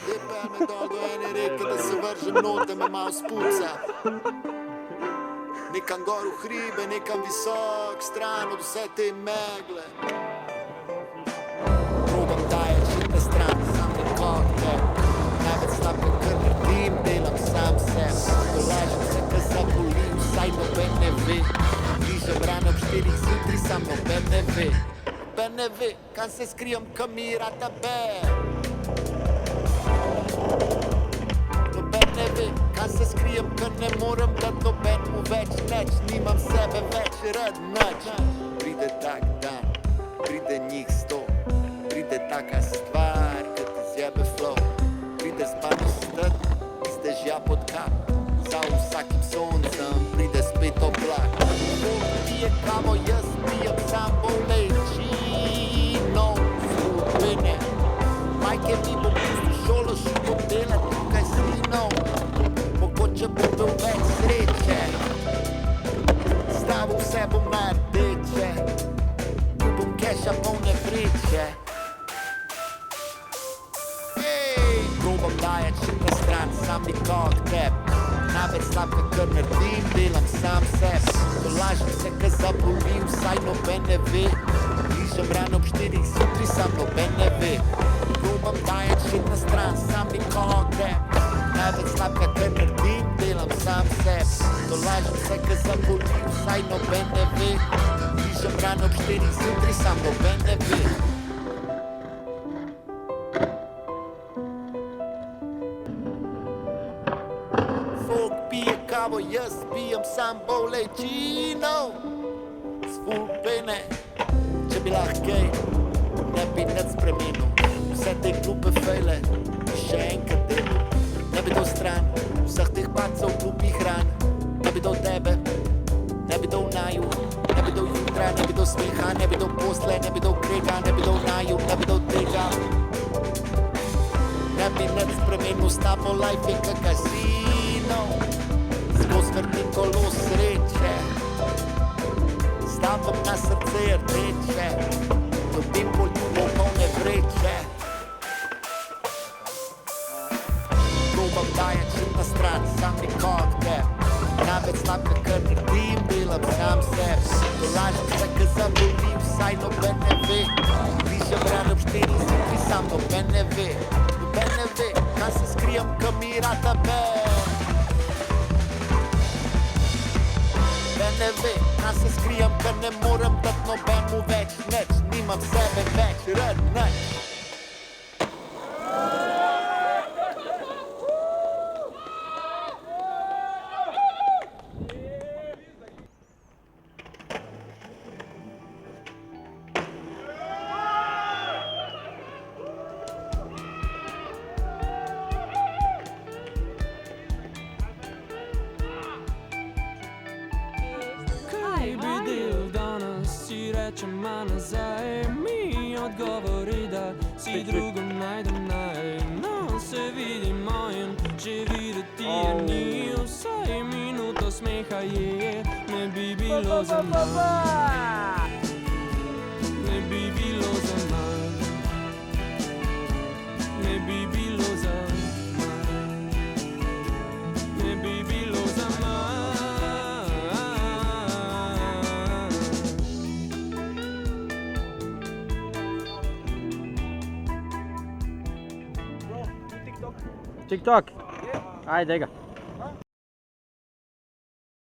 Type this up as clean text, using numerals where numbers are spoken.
Depel me dol do ene reke da se vržem not, da me malo spuca. Nekam gor v hribe, nekam visok, stran od vse te megle. Probam dajati že na stran, sam nekote. Največ slabega, kar naredim, delam sam se. Dolažem se, ko zabolim, vsaj noben ne ve. Bližem rane ob 4 zjutraj, sam noben ne ve. Noben ne ve, kam se skrijem, ko mi rata Noben ne ve, kam se skrijem, ko ne morem dati nobenemu več nič, nimam sebe več rad nič. Pride tak dan, pride njih 100, pride taka stvar, ki ti zjebe flow. Pride z mano stat, izdežja pod kap, za vsakim soncem pride spet oblak. Folk pije kavo, jaz pijem sam bolečino, skupine. Majke mi bom pustil šolo, šel bom delat tukaj sinov. Mogoče bom bil več sreče, stavil vse bom na rdeče, tu bom keša polne vreče. Probam dajat še na stran, sam nikog teb. Največ slabka, kar naredim, delam sam seb. Tolažim se, ka zabolim, vsaj noben ne ve. Bližam rano ob 4 zjutraj, sam noben ne ve. Probam dajat še na stran, sam nikog teb. Največ slabka, kar naredim, delam sam seb. Tolažim se, ka zabolim, vsaj noben ne ve. Bližam rano ob 4 zjutraj, sam noben ne ve. Kavo, jaz pijem sam bolečino, s ful pene. Če bi lahko gej, ne bi nič spremenil. Vse te glupe fejle bi še enkrat delil. Ne bi dal stran vseh teh pacov glupih ran. Ne bi dal tebe, ne bi dal naju, ne bi dal jutra, ne bi dal smeha, ne bi dal posle, ne bi dal krega, ne bi dal naju, ne bi dal tega. Ne bi nič spremenil, s tabo life je ka kasino. Vrti kolo sreče, stavim na srce rdeče, dobim poljubo polne vreče. Probam dajat še na stran, sam nikog teb. Največ slabka, kar naredim, delam sam seb. Tolažim se, ka zabolim, vsaj noben ne ve. Bližam rano ob 4 zjutraj, sam noben ne ve. Noben ne ve, kaj se skrijem, ka mi rata ben. Ne ve, kaj se skrijem, ker ne morem dati nobenemu več nič, nimam sebe več rad nič. Če ma nazaj, mi odgovori, da si drugo najdem naj. No, se vidimo in že videti je ni, vsaj minuto smeha je, ne bi bilo za manj. Ne bi bilo za manj. Ne bi bilo za manj. Ne bi bilo za manj. TikTok? Ajde ga.